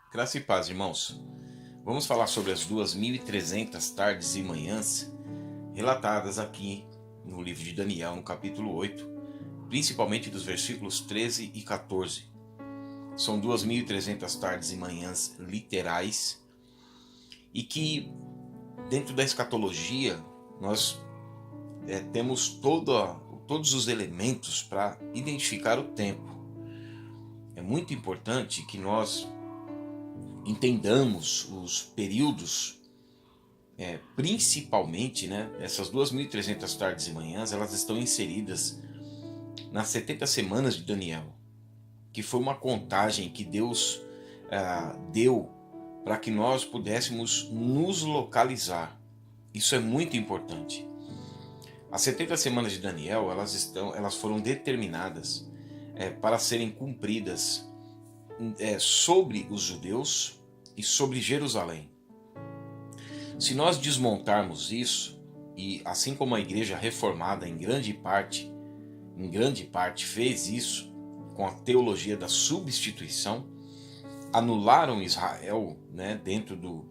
Graça e paz, irmãos. Vamos falar sobre as 2300 tardes e manhãs relatadas aqui no livro de Daniel, no capítulo 8, principalmente dos versículos 13 e 14. São 2300 tardes e manhãs literais e que, dentro da escatologia, nós temos todos os elementos para identificar o tempo. É muito importante que nós entendamos os períodos, principalmente, essas 2300 tardes e manhãs, elas estão inseridas nas 70 semanas de Daniel, que foi uma contagem que Deus deu para que nós pudéssemos nos localizar. Isso é muito importante. As 70 semanas de Daniel, elas foram determinadas para serem cumpridas sobre os judeus e sobre Jerusalém. Se nós desmontarmos isso, e assim como a igreja reformada em grande parte fez isso com a teologia da substituição, anularam Israel, dentro do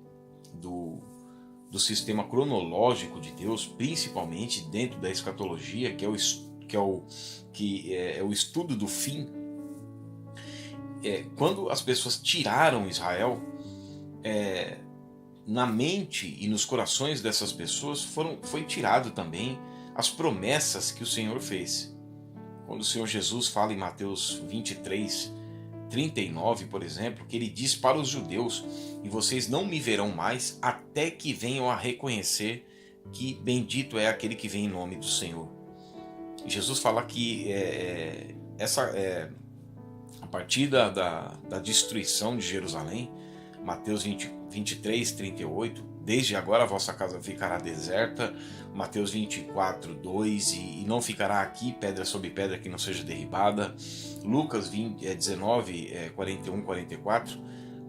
sistema cronológico de Deus, principalmente dentro da escatologia, que é o estudo do fim. Quando as pessoas tiraram Israel, na mente e nos corações dessas pessoas foi tirado também as promessas que o Senhor fez. Quando o Senhor Jesus fala em Mateus 23, 39, por exemplo, que ele diz para os judeus: e vocês não me verão mais até que venham a reconhecer que bendito é aquele que vem em nome do Senhor. E Jesus fala que a partir da destruição de Jerusalém, Mateus 23, 38, desde agora a vossa casa ficará deserta. Mateus 24, 2, e não ficará aqui pedra sobre pedra que não seja derribada. Lucas 19, 41, 44,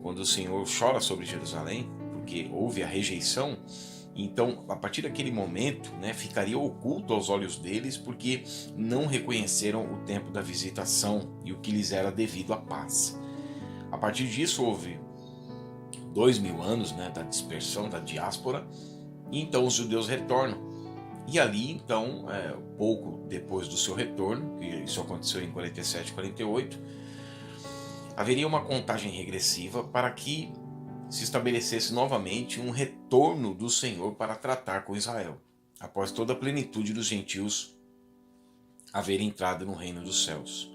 quando o Senhor chora sobre Jerusalém, porque houve a rejeição. Então, a partir daquele momento, ficaria oculto aos olhos deles, porque não reconheceram o tempo da visitação e o que lhes era devido à paz. A partir disso, houve 2000 anos da dispersão, da diáspora, e então os judeus retornam. E ali, então, pouco depois do seu retorno, que isso aconteceu em 47, 48, haveria uma contagem regressiva para que se estabelecesse novamente um retorno do Senhor para tratar com Israel, após toda a plenitude dos gentios haver entrado no reino dos céus.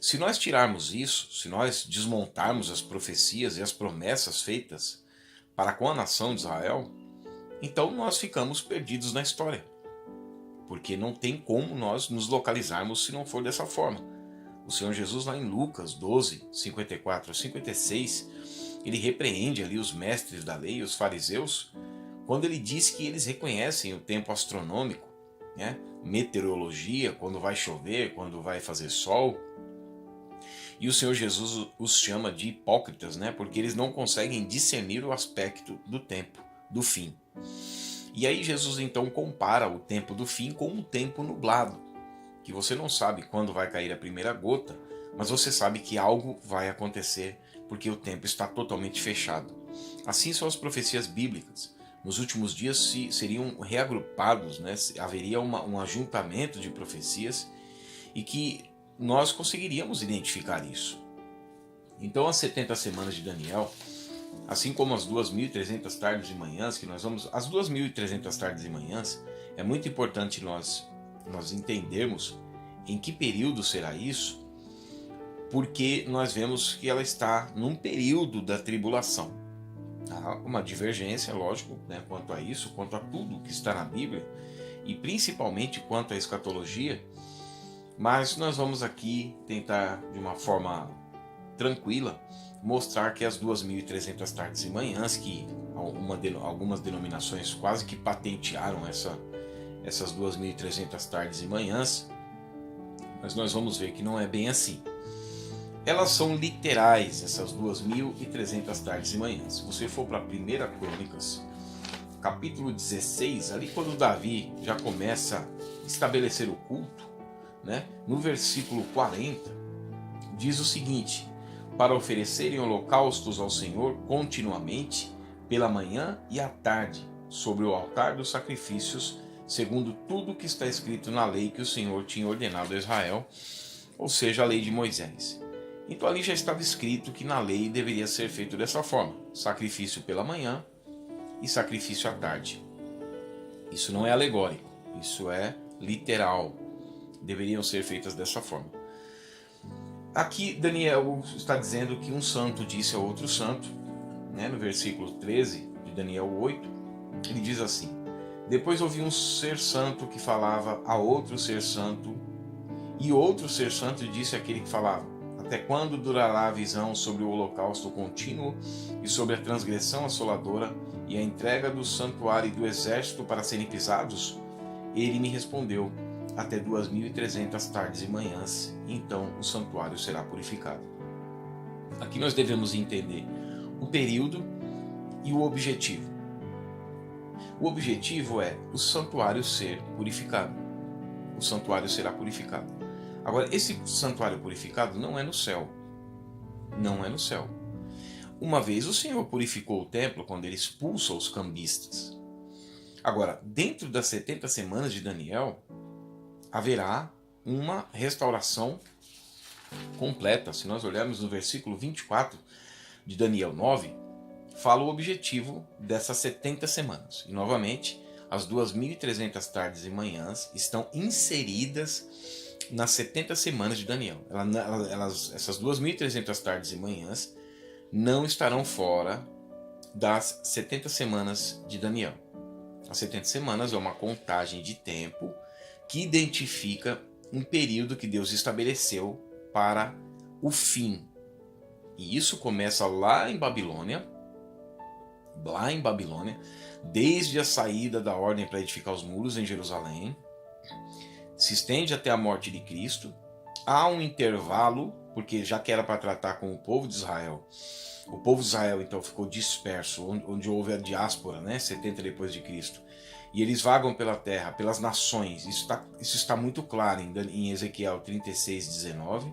Se nós tirarmos isso, se nós desmontarmos as profecias e as promessas feitas para com a nação de Israel, então nós ficamos perdidos na história, porque não tem como nós nos localizarmos se não for dessa forma. O Senhor Jesus, lá em Lucas 12, 54 a 56, ele repreende ali os mestres da lei, os fariseus, quando ele diz que eles reconhecem o tempo astronômico, meteorologia, quando vai chover, quando vai fazer sol. E o Senhor Jesus os chama de hipócritas, porque eles não conseguem discernir o aspecto do tempo, do fim. E aí Jesus então compara o tempo do fim com um tempo nublado, que você não sabe quando vai cair a primeira gota, mas você sabe que algo vai acontecer, porque o tempo está totalmente fechado. Assim são as profecias bíblicas. Nos últimos dias seriam reagrupados, haveria um ajuntamento de profecias e que nós conseguiríamos identificar isso. Então as 70 semanas de Daniel, assim como as 2300 tardes e manhãs, as 2300 tardes e manhãs, é muito importante nós entendermos em que período será isso, porque nós vemos que ela está num período da tribulação. Há uma divergência, lógico, quanto a isso, quanto a tudo que está na Bíblia, e principalmente quanto à escatologia, mas nós vamos aqui tentar, de uma forma tranquila, mostrar que as 2300 tardes e manhãs, que algumas denominações quase que patentearam essas 2300 tardes e manhãs, mas nós vamos ver que não é bem assim. Elas são literais, essas 2300 tardes e manhãs. Se você for para 1 Crônicas, capítulo 16, ali quando Davi já começa a estabelecer o culto, no versículo 40, diz o seguinte: para oferecerem holocaustos ao Senhor continuamente, pela manhã e à tarde, sobre o altar dos sacrifícios, segundo tudo que está escrito na lei que o Senhor tinha ordenado a Israel, ou seja, a lei de Moisés. Então ali já estava escrito que na lei deveria ser feito dessa forma: sacrifício pela manhã e sacrifício à tarde. Isso não é alegórico, isso é literal. Deveriam ser feitas dessa forma. Aqui Daniel está dizendo que um santo disse a outro santo, né, no versículo 13 de Daniel 8, ele diz assim: depois ouvi um ser santo que falava a outro ser santo, e outro ser santo disse àquele que falava: até quando durará a visão sobre o holocausto contínuo e sobre a transgressão assoladora e a entrega do santuário e do exército para serem pisados? Ele me respondeu: até 2.300 tardes e manhãs, e então o santuário será purificado. Aqui nós devemos entender o período e o objetivo. O objetivo é o santuário ser purificado. O santuário será purificado. Agora, esse santuário purificado não é no céu. Não é no céu. Uma vez o Senhor purificou o templo quando ele expulsa os cambistas. Agora, dentro das 70 semanas de Daniel, haverá uma restauração completa. Se nós olharmos no versículo 24 de Daniel 9, fala o objetivo dessas 70 semanas. E novamente, as 2.300 tardes e manhãs estão inseridas nas 70 semanas de Daniel. Essas 2.300 tardes e manhãs não estarão fora das 70 semanas de Daniel. As 70 semanas é uma contagem de tempo que identifica um período que Deus estabeleceu para o fim. E isso começa lá em Babilônia, desde a saída da ordem para edificar os muros em Jerusalém, se estende até a morte de Cristo. Há um intervalo, porque já que era para tratar com o povo de Israel, o povo de Israel então ficou disperso, onde houve a diáspora, né, 70 depois de Cristo. E eles vagam pela terra, pelas nações. Isso está muito claro em Ezequiel 36, 19,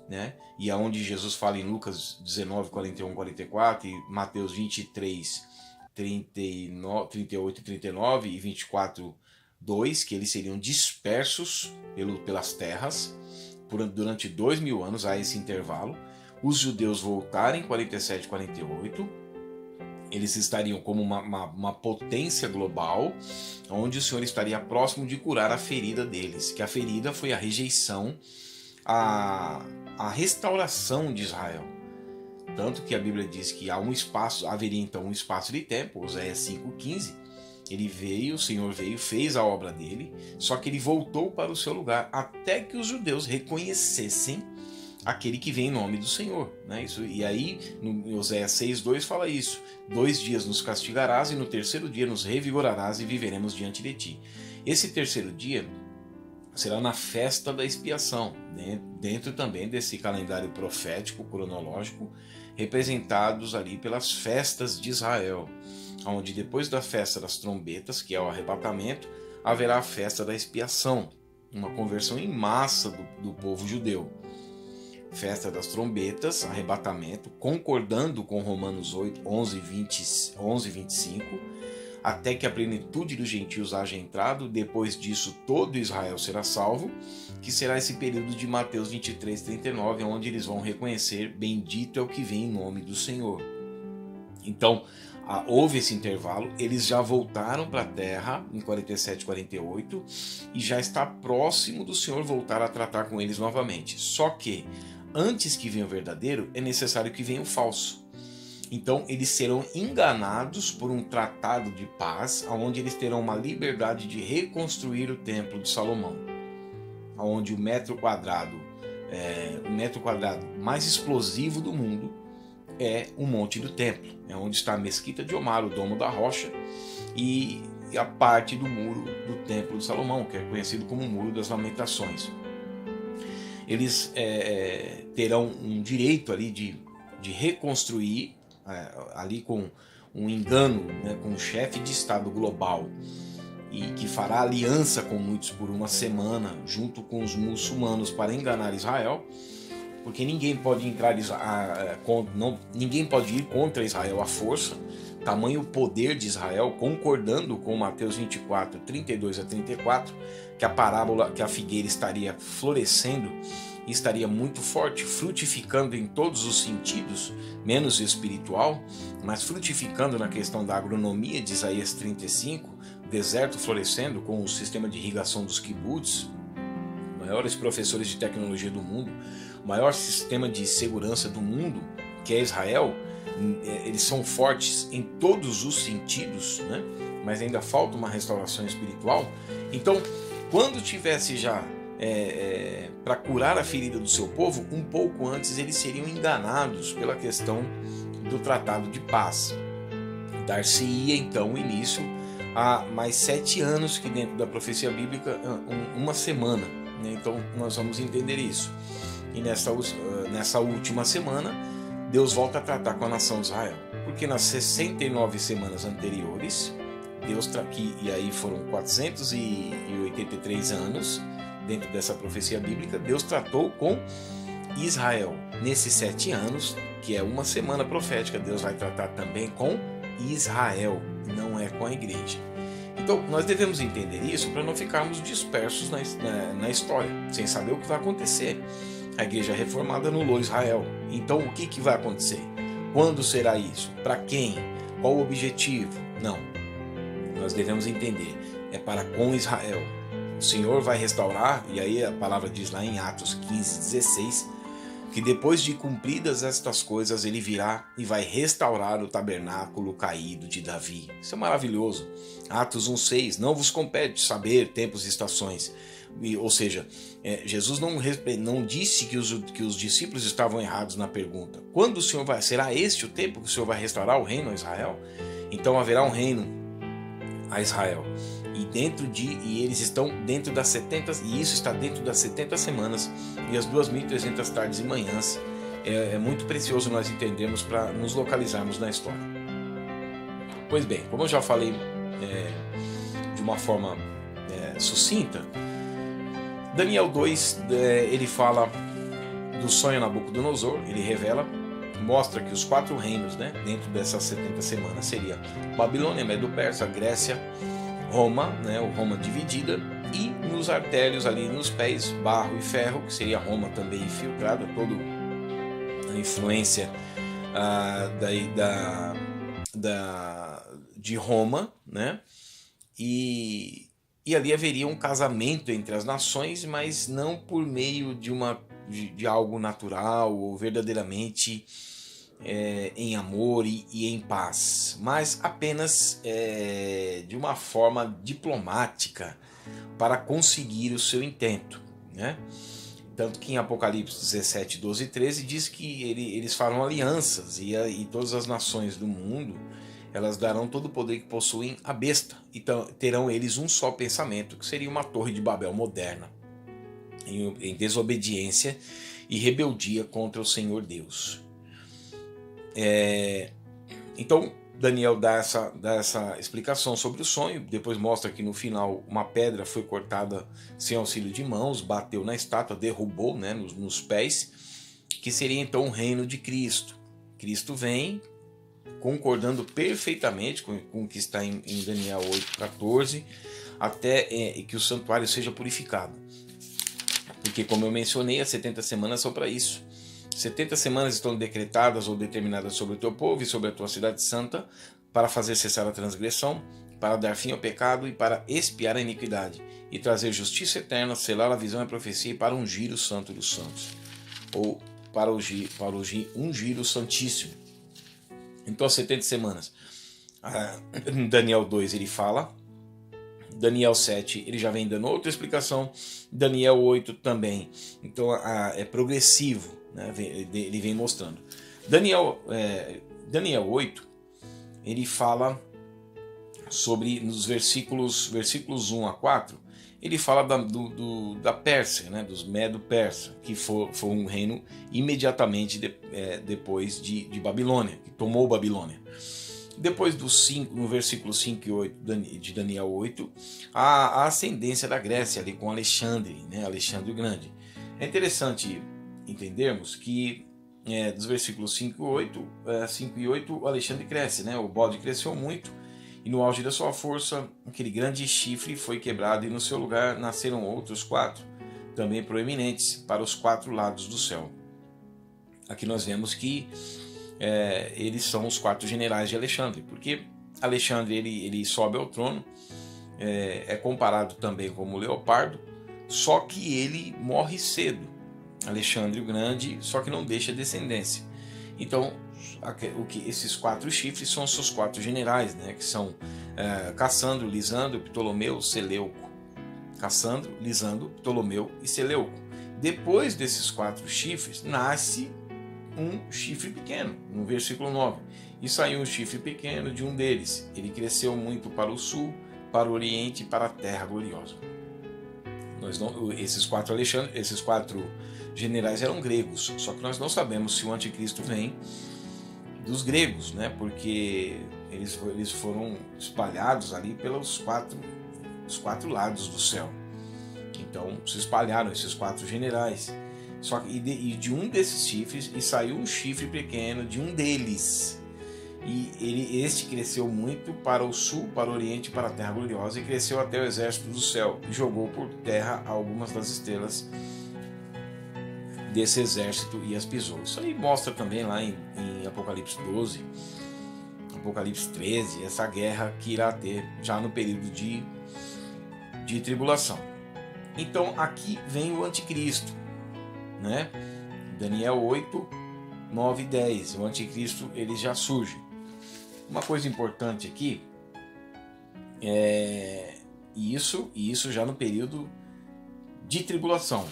né? E é onde Jesus fala em Lucas 19, 41, 44, e Mateus 23, 38 e 39, e 24, 2, que eles seriam dispersos pelas terras durante 2.000 anos, a esse intervalo. Os judeus voltarem em 47, 48, eles estariam como uma potência global, onde o Senhor estaria próximo de curar a ferida deles, que a ferida foi a rejeição, a restauração de Israel. Tanto que a Bíblia diz que haveria então um espaço de tempo, Oséias 5,15, ele veio, o Senhor veio, fez a obra dele, só que ele voltou para o seu lugar, até que os judeus reconhecessem aquele que vem em nome do Senhor, né? E aí, no Oséias 6,2 fala isso: 2 dias nos castigarás e no terceiro dia nos revigorarás e viveremos diante de ti. Esse terceiro dia será na festa da expiação, né? Dentro também desse calendário profético, cronológico, representados ali pelas festas de Israel, onde depois da festa das trombetas, que é o arrebatamento, haverá a festa da expiação, uma conversão em massa do povo judeu. Festa das trombetas, arrebatamento, concordando com Romanos 8, 11, 25, até que a plenitude dos gentios haja entrado. Depois disso, todo Israel será salvo, que será esse período de Mateus 23, 39, onde eles vão reconhecer: bendito é o que vem em nome do Senhor. Então, houve esse intervalo, eles já voltaram para a terra em 47, 48, e já está próximo do Senhor voltar a tratar com eles novamente. Só que, antes que venha o verdadeiro, é necessário que venha o falso. Então eles serão enganados por um tratado de paz, onde eles terão uma liberdade de reconstruir o templo de Salomão, onde o metro quadrado mais explosivo do mundo é o Monte do Templo, é onde está a Mesquita de Omar, o Domo da Rocha, e a parte do muro do Templo de Salomão, que é conhecido como o Muro das Lamentações. Eles terão um direito ali de reconstruir, ali com um engano, né, com um chefe de Estado global, e que fará aliança com muitos por uma semana, junto com os muçulmanos, para enganar Israel. porque ninguém pode ninguém pode ir contra Israel à força, tamanho o poder de Israel, concordando com Mateus 24, 32 a 34, que a parábola, que a figueira estaria florescendo e estaria muito forte, frutificando em todos os sentidos, menos espiritual, mas frutificando na questão da agronomia de Isaías 35, deserto florescendo com o sistema de irrigação dos kibbutz, maiores professores de tecnologia do mundo, o maior sistema de segurança do mundo, que é Israel. Eles são fortes em todos os sentidos, né? Mas ainda falta uma restauração espiritual. Então, quando tivesse já para curar a ferida do seu povo, um pouco antes eles seriam enganados pela questão do tratado de paz. Dar-se-ia então início a mais 7 anos, que dentro da profecia bíblica, uma semana, né? Então nós vamos entender isso. E nessa última semana, Deus volta a tratar com a nação de Israel, porque nas 69 semanas anteriores, e aí foram 483 anos, dentro dessa profecia bíblica, Deus tratou com Israel. Nesses 7 anos, que é uma semana profética, Deus vai tratar também com Israel, não é com a igreja. Então, nós devemos entender isso para não ficarmos dispersos na história, sem saber o que vai acontecer. A igreja reformada anulou Israel. Então, o que vai acontecer? Quando será isso? Para quem? Qual o objetivo? Não. Nós devemos entender. É para com Israel. O Senhor vai restaurar, e aí a palavra diz lá em Atos 15, 16, que depois de cumpridas estas coisas, ele virá e vai restaurar o tabernáculo caído de Davi. Isso é maravilhoso. Atos 1,6, não vos compete saber tempos e estações. Ou seja, Jesus não disse que os discípulos estavam errados na pergunta. Quando o Senhor será este o tempo que o Senhor vai restaurar o reino a Israel? Então haverá um reino a Israel. E eles estão dentro das 70, e isso está dentro das 70 semanas e as 2.300 tardes e manhãs. É muito precioso nós entendermos para nos localizarmos na história. Pois bem, como eu já falei de uma forma sucinta, Daniel 2, ele fala do sonho Nabucodonosor, ele revela, mostra que os 4 reinos, né, dentro dessas 70 semanas seria Babilônia, Medo-Persa, Grécia, Roma, né, o Roma dividida, e nos artérios ali nos pés, barro e ferro, que seria Roma também infiltrada, toda a influência de Roma, né, e ali haveria um casamento entre as nações, mas não por meio de algo natural ou verdadeiramente em amor e em paz, mas apenas de uma forma diplomática para conseguir o seu intento, né? Tanto que em Apocalipse 17, 12 e 13 diz que eles farão alianças e todas as nações do mundo, elas darão todo o poder que possuem à besta, então terão eles um só pensamento, que seria uma torre de Babel moderna, em desobediência e rebeldia contra o Senhor Deus. Então Daniel dá essa explicação sobre o sonho, depois mostra que no final uma pedra foi cortada sem auxílio de mãos, bateu na estátua, derrubou, né, nos pés, que seria então o reino de Cristo. Cristo vem concordando perfeitamente com o que está em Daniel 8,14, até que o santuário seja purificado. Porque, como eu mencionei, as 70 semanas são para isso. 70 semanas estão decretadas ou determinadas sobre o teu povo e sobre a tua cidade santa, para fazer cessar a transgressão, para dar fim ao pecado e para expiar a iniquidade, e trazer justiça eterna, selar a visão e a profecia, e para ungir o santo dos santos, ou para ungir o santíssimo. Então, as 70 semanas. Daniel 2 ele fala, Daniel 7 ele já vem dando outra explicação, Daniel 8 também. Então é progressivo, né? Ele vem mostrando. Daniel 8 ele fala sobre, nos versículos 1 a 4, ele fala da Pérsia, né? Dos Medo-Persa, que foi um reino imediatamente depois de Babilônia, que tomou Babilônia. Depois no versículo 5 e 8 de Daniel 8, a ascendência da Grécia ali com Alexandre, né? Alexandre o Grande. É interessante entendermos que dos versículos 5 e 8, o Alexandre cresce, né? O bode cresceu muito e no auge da sua força, aquele grande chifre foi quebrado e no seu lugar nasceram outros 4, também proeminentes, para os 4 lados do céu. Aqui nós vemos que eles são os 4 generais de Alexandre, porque Alexandre ele sobe ao trono, é comparado também como o leopardo, só que ele morre cedo. Alexandre o Grande, só que não deixa descendência. Então, esses 4 chifres são os seus 4 generais, né? Que são Cassandro, Lisandro, Ptolomeu, Seleuco. Cassandro, Lisandro, Ptolomeu e Seleuco. Depois desses 4 chifres, nasce um chifre pequeno, no versículo 9. E saiu um chifre pequeno de um deles. Ele cresceu muito para o sul, para o oriente e para a terra gloriosa. Esses 4 generais eram gregos, só que nós não sabemos se o anticristo vem dos gregos, né? Porque eles foram espalhados ali pelos os 4 lados do céu. Então se espalharam esses 4 generais. Só que de um desses chifres, e saiu um chifre pequeno de um deles. E este cresceu muito para o sul, para o oriente e para a terra gloriosa, e cresceu até o exército do céu, e jogou por terra algumas das estrelas desse exército e as pisou. Isso aí mostra também lá em Apocalipse 12, Apocalipse 13, essa guerra que irá ter já no período de tribulação. Então aqui vem o anticristo, né? Daniel 8, 9 e 10, o anticristo ele já surge. Uma coisa importante aqui e isso já no período de tribulação.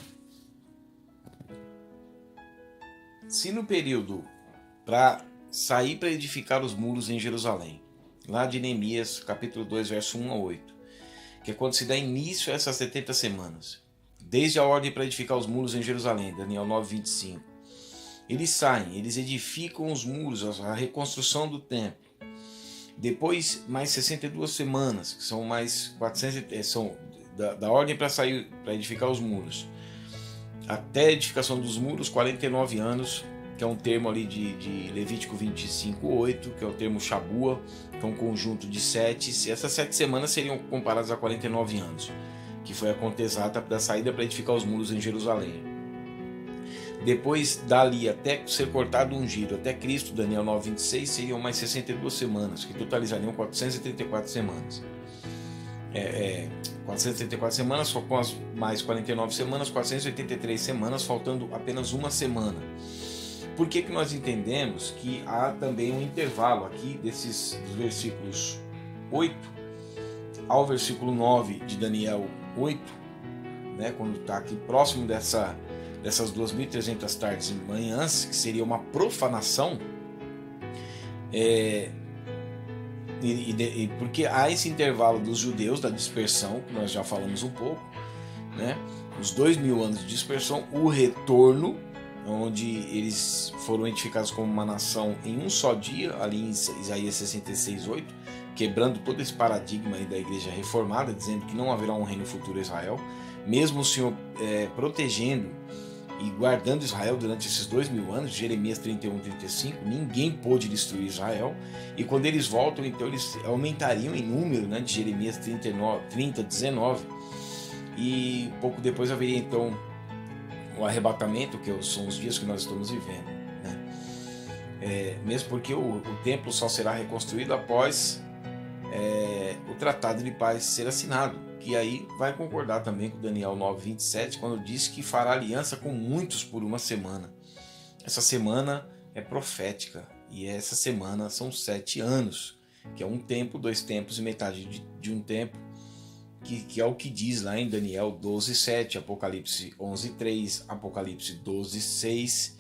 Se no período para sair para edificar os muros em Jerusalém, lá de Neemias, capítulo 2, verso 1 a 8, que é quando se dá início a essas 70 semanas, desde a ordem para edificar os muros em Jerusalém, Daniel 9, 25, eles saem, eles edificam os muros, a reconstrução do templo. Depois, mais 62 semanas, que são mais 400, são da ordem para sair, para edificar os muros, até a edificação dos muros, 49 anos, que é um termo ali de Levítico 25, 8, que é o termo Shabua, que é um conjunto de 7. Essas 7 semanas seriam comparadas a 49 anos, que foi a conta exata da saída para edificar os muros em Jerusalém. Depois, dali até ser cortado ungido, até Cristo, Daniel 9, 26, seriam mais 62 semanas, que totalizariam 434 semanas. 434 semanas, só com as mais 49 semanas, 483 semanas, faltando apenas uma semana. Por que nós entendemos que há também um intervalo aqui dos versículos 8 ao versículo 9 de Daniel 8, né, quando está aqui próximo dessas 2.300 tardes e manhãs, que seria uma profanação, porque há esse intervalo dos judeus, da dispersão, que nós já falamos um pouco, né? Os 2.000 anos de dispersão, o retorno, onde eles foram edificados como uma nação em um só dia, ali em Isaías 66, 8, quebrando todo esse paradigma aí da igreja reformada, dizendo que não haverá um reino futuro a Israel, mesmo o Senhor protegendo e guardando Israel durante esses 2.000 anos, Jeremias 31, 35, ninguém pôde destruir Israel, e quando eles voltam, então eles aumentariam em número, né, de Jeremias 30, 19, e pouco depois haveria então o arrebatamento, que são os dias que nós estamos vivendo, né? Mesmo porque o templo só será reconstruído após o tratado de paz ser assinado, que aí vai concordar também com Daniel 9, 27, quando diz que fará aliança com muitos por uma semana. Essa semana é profética, e essa semana são 7 anos, que é um tempo, 2 tempos e metade de um tempo, que é o que diz lá em Daniel 12, 7, Apocalipse 11, 3, Apocalipse 12, 6,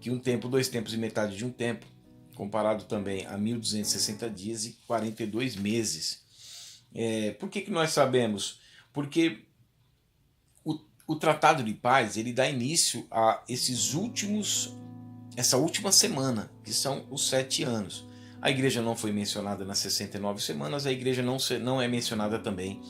que um tempo, 2 tempos e metade de um tempo, comparado também a 1.260 dias e 42 meses. Por que nós sabemos? Porque o Tratado de Paz ele dá início a essa última semana, que são os 7 anos. A igreja não foi mencionada nas 69 semanas, a igreja não é mencionada também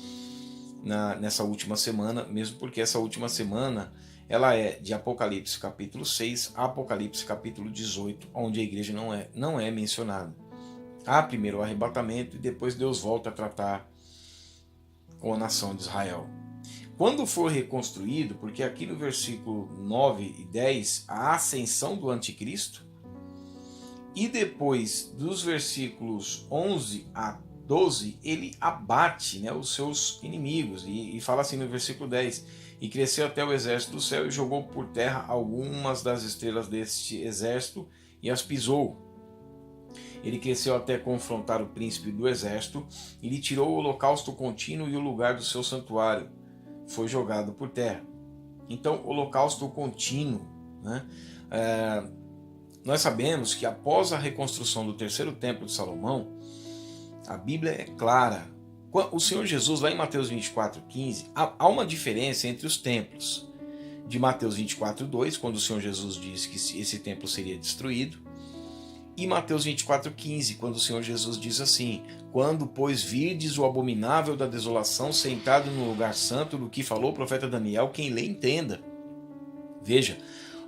nessa última semana, mesmo porque essa última semana ela é de Apocalipse capítulo 6 a Apocalipse capítulo 18, onde a igreja não é mencionada. Há primeiro o arrebatamento e depois Deus volta a tratar com a nação de Israel. Quando for reconstruído, porque aqui no versículo 9 e 10, a ascensão do anticristo, e depois dos versículos 11 a 12, ele abate, né, os seus inimigos, e fala assim no versículo 10, e cresceu até o exército do céu e jogou por terra algumas das estrelas deste exército e as pisou. Ele cresceu até confrontar o príncipe do exército e lhe tirou o holocausto contínuo e o lugar do seu santuário. Foi jogado por terra. Então, holocausto contínuo, né? Nós sabemos que após a reconstrução do terceiro templo de Salomão, a Bíblia é clara. O Senhor Jesus, lá em Mateus 24:15, há uma diferença entre os templos. De Mateus 24:2, quando o Senhor Jesus diz que esse templo seria destruído, e Mateus 24:15, quando o Senhor Jesus diz assim: quando, pois, virdes o abominável da desolação sentado no lugar santo, do que falou o profeta Daniel, quem lê entenda. Veja,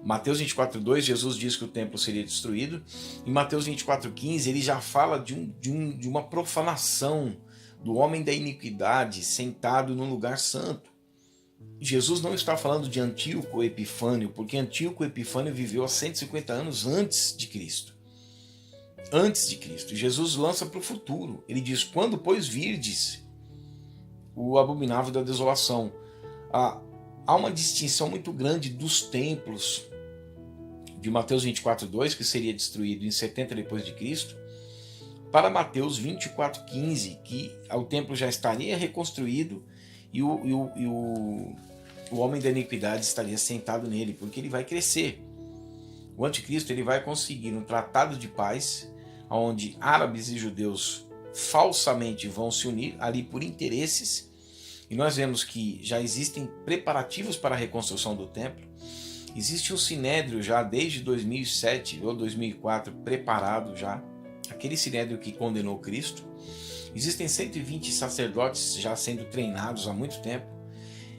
Mateus 24:2, Jesus diz que o templo seria destruído. Em Mateus 24:15, ele já fala de uma profanação do homem da iniquidade sentado no lugar santo. Jesus não está falando de Antíoco Epifânio, porque Antíoco Epifânio viveu há 150 anos antes de Cristo. Antes de Cristo. Jesus lança para o futuro. Ele diz, quando, pois, virdes o abominável da desolação. Há uma distinção muito grande dos templos de Mateus 24:2, que seria destruído em 70 depois de Cristo, para Mateus 24:15, que o templo já estaria reconstruído e o homem da iniquidade estaria sentado nele, porque ele vai crescer. O anticristo ele vai conseguir um tratado de paz, onde árabes e judeus falsamente vão se unir ali por interesses, e nós vemos que já existem preparativos para a reconstrução do templo. Existe um sinédrio já desde 2007 ou 2004 preparado já, aquele sinédrio que condenou Cristo. Existem 120 sacerdotes já sendo treinados há muito tempo.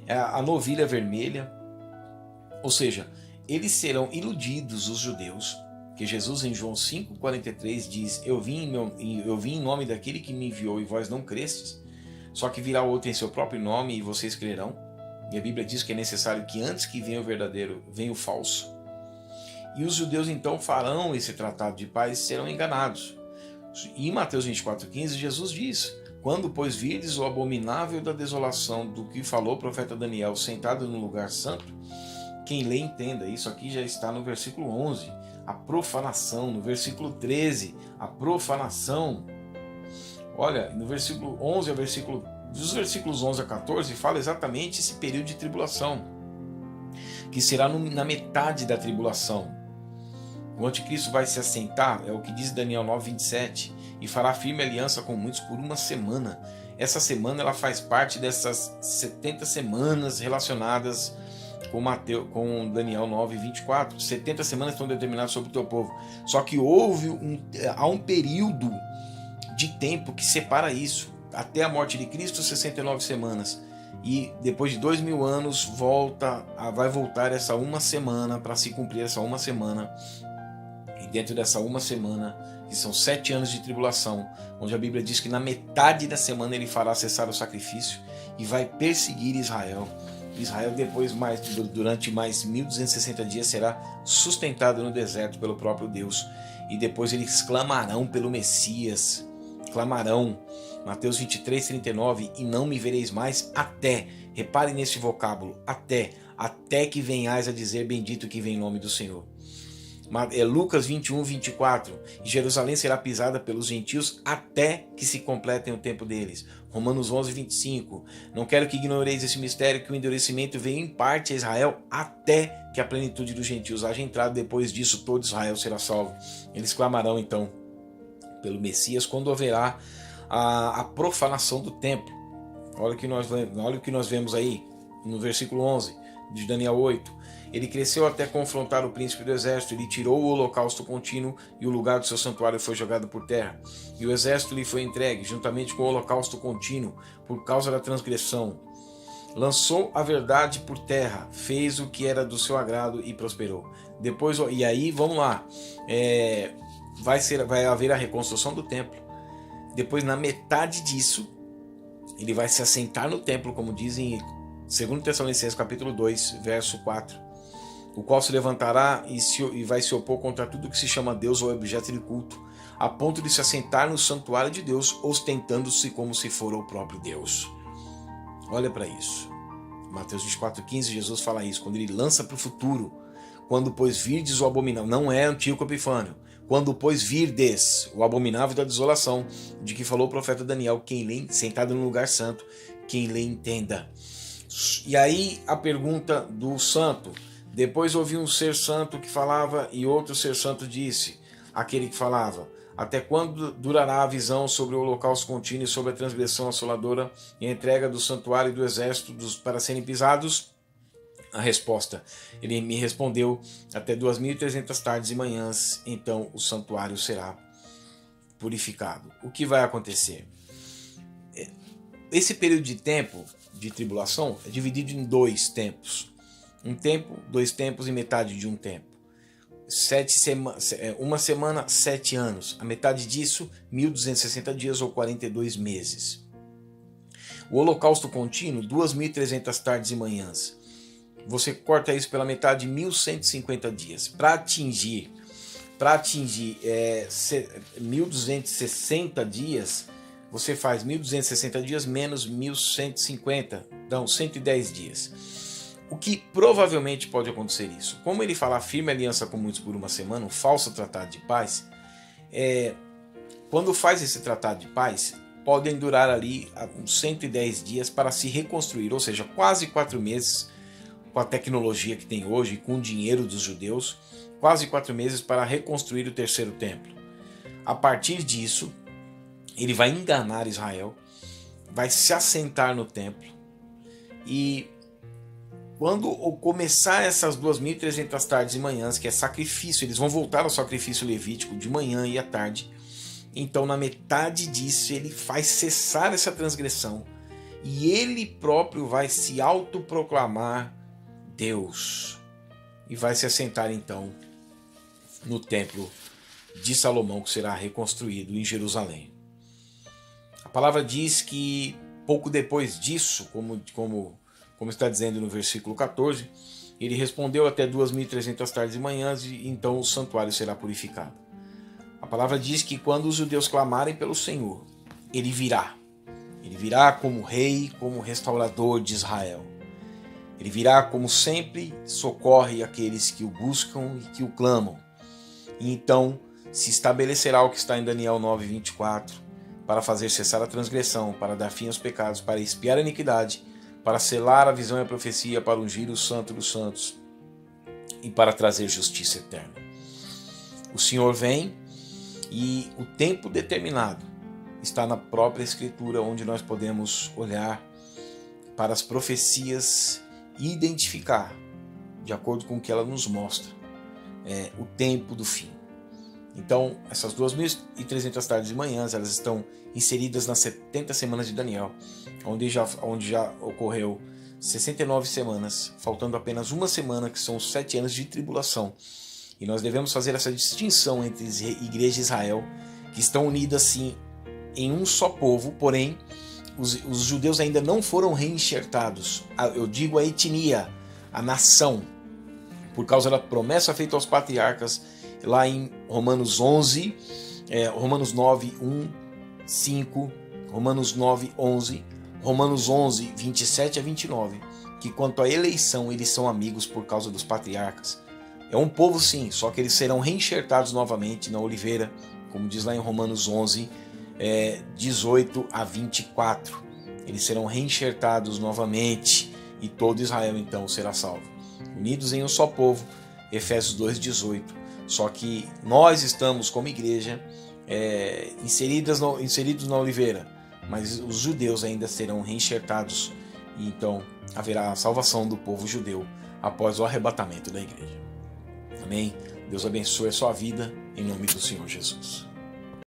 A novilha vermelha, ou seja, eles serão iludidos, os judeus, que Jesus em João 5,43 diz, eu vim em nome daquele que me enviou e vós não crestes, só que virá outro em seu próprio nome e vocês crerão. E a Bíblia diz que é necessário que antes que venha o verdadeiro, venha o falso. E os judeus então farão esse tratado de paz e serão enganados. E em Mateus 24,15 Jesus diz, quando pois virdes o abominável da desolação do que falou o profeta Daniel sentado no lugar santo, quem lê entenda, isso aqui já está no versículo 11, a profanação, no versículo 13, a profanação. Olha, no versículo 11 ao dos versículos 11 a 14 fala exatamente esse período de tribulação, que será na metade da tribulação. O anticristo vai se assentar, é o que diz Daniel 9:27, e fará firme aliança com muitos por uma semana. Essa semana ela faz parte dessas 70 semanas relacionadas com Daniel 9:24. 70 semanas estão determinadas sobre o teu povo. Só que há um período de tempo que separa isso. Até a morte de Cristo, 69 semanas. E depois de 2000 anos, vai voltar essa uma semana, para se cumprir essa uma semana. E dentro dessa uma semana, que são 7 anos de tribulação, onde a Bíblia diz que na metade da semana ele fará cessar o sacrifício e vai perseguir Israel. Israel depois, durante mais 1260 dias, será sustentado no deserto pelo próprio Deus. E depois eles clamarão pelo Messias. Clamarão. Mateus 23:39, e não me vereis mais até. Repare nesse vocábulo, até que venhais a dizer, bendito que vem em nome do Senhor. Lucas 21:24, e Jerusalém será pisada pelos gentios até que se completem o tempo deles. Romanos 11:25, não quero que ignoreis esse mistério, que o endurecimento veio em parte a Israel até que a plenitude dos gentios haja entrado, depois disso todo Israel será salvo. Eles clamarão então pelo Messias quando haverá a profanação do templo. Olha o que nós vemos aí no versículo 11 de Daniel 8. Ele cresceu até confrontar o príncipe do exército, ele tirou o holocausto contínuo e o lugar do seu santuário foi jogado por terra. E o exército lhe foi entregue, juntamente com o holocausto contínuo, por causa da transgressão. lançou a verdade por terra, fez o que era do seu agrado e prosperou. Depois, e aí, vamos lá, vai haver a reconstrução do templo. Depois, na metade disso, ele vai se assentar no templo, como dizem 2 Tessalonicenses capítulo 2, verso 4, o qual se levantará e vai se opor contra tudo que se chama Deus ou objeto de culto, a ponto de se assentar no santuário de Deus, ostentando-se como se for o próprio Deus. Olha para isso. Mateus 24,15, Jesus fala isso, quando ele lança para o futuro. Quando, pois, virdes o abominável, não é Antíoco Epifânio, quando, pois, virdes o abominável da desolação, de que falou o profeta Daniel, quem lê, sentado no lugar santo, quem lê entenda. E aí a pergunta do santo. Depois ouvi um ser santo que falava, e outro ser santo disse, aquele que falava, até quando durará a visão sobre o holocausto contínuo e sobre a transgressão assoladora e a entrega do santuário e do exército para serem pisados? A resposta, ele me respondeu, até 2.300 tardes e manhãs, então o santuário será purificado. O que vai acontecer? Esse período de tempo de tribulação é dividido em 2 tempos. Um tempo, 2 tempos e metade de um tempo. 1 semana, 7 anos. A metade disso, 1.260 dias ou 42 meses. O holocausto contínuo, 2.300 tardes e manhãs. Você corta isso pela metade, 1.150 dias. Para atingir 1.260 dias, você faz 1.260 dias menos 1.150, dão 110 dias. O que provavelmente pode acontecer isso? Como ele fala firme aliança com muitos por uma semana, um falso tratado de paz, quando faz esse tratado de paz, podem durar ali uns 110 dias para se reconstruir, ou seja, quase 4 meses, com a tecnologia que tem hoje, com o dinheiro dos judeus, quase 4 meses para reconstruir o terceiro templo. A partir disso, ele vai enganar Israel, vai se assentar no templo, e quando começar essas 2.300 tardes e manhãs, que é sacrifício, eles vão voltar ao sacrifício levítico de manhã e à tarde. Então, na metade disso, ele faz cessar essa transgressão. E ele próprio vai se autoproclamar Deus. E vai se assentar, então, no templo de Salomão, que será reconstruído em Jerusalém. A palavra diz que, pouco depois disso, como está dizendo no versículo 14, ele respondeu até 2.300 tardes e manhãs, e então o santuário será purificado. A palavra diz que quando os judeus clamarem pelo Senhor, ele virá. Ele virá como rei, como restaurador de Israel. Ele virá como sempre socorre aqueles que o buscam e que o clamam. E então se estabelecerá o que está em Daniel 9:24, para fazer cessar a transgressão, para dar fim aos pecados, para expiar a iniquidade, para selar a visão e a profecia, para ungir o santo dos santos e para trazer justiça eterna. O Senhor vem e o tempo determinado está na própria Escritura, onde nós podemos olhar para as profecias e identificar, de acordo com o que ela nos mostra, o tempo do fim. Então, essas 2.300 tardes e manhãs, elas estão inseridas nas 70 semanas de Daniel, onde já ocorreu 69 semanas, faltando apenas uma semana, que são os 7 anos de tribulação. E nós devemos fazer essa distinção entre igreja e Israel, que estão unidas sim em um só povo, porém os judeus ainda não foram reenxertados. Eu digo a etnia, a nação, por causa da promessa feita aos patriarcas, lá em Romanos 11, Romanos 9, 1, 5, Romanos 9, 11, Romanos 11, 27 a 29, que quanto à eleição, eles são amigos por causa dos patriarcas. É um povo sim, só que eles serão reenxertados novamente na oliveira, como diz lá em Romanos 11, 18 a 24. Eles serão reenxertados novamente e todo Israel então será salvo. Unidos em um só povo, Efésios 2:18. Só que nós estamos como igreja inseridos na oliveira, mas os judeus ainda serão reenxertados e então haverá a salvação do povo judeu após o arrebatamento da igreja. Amém? Deus abençoe a sua vida em nome do Senhor Jesus.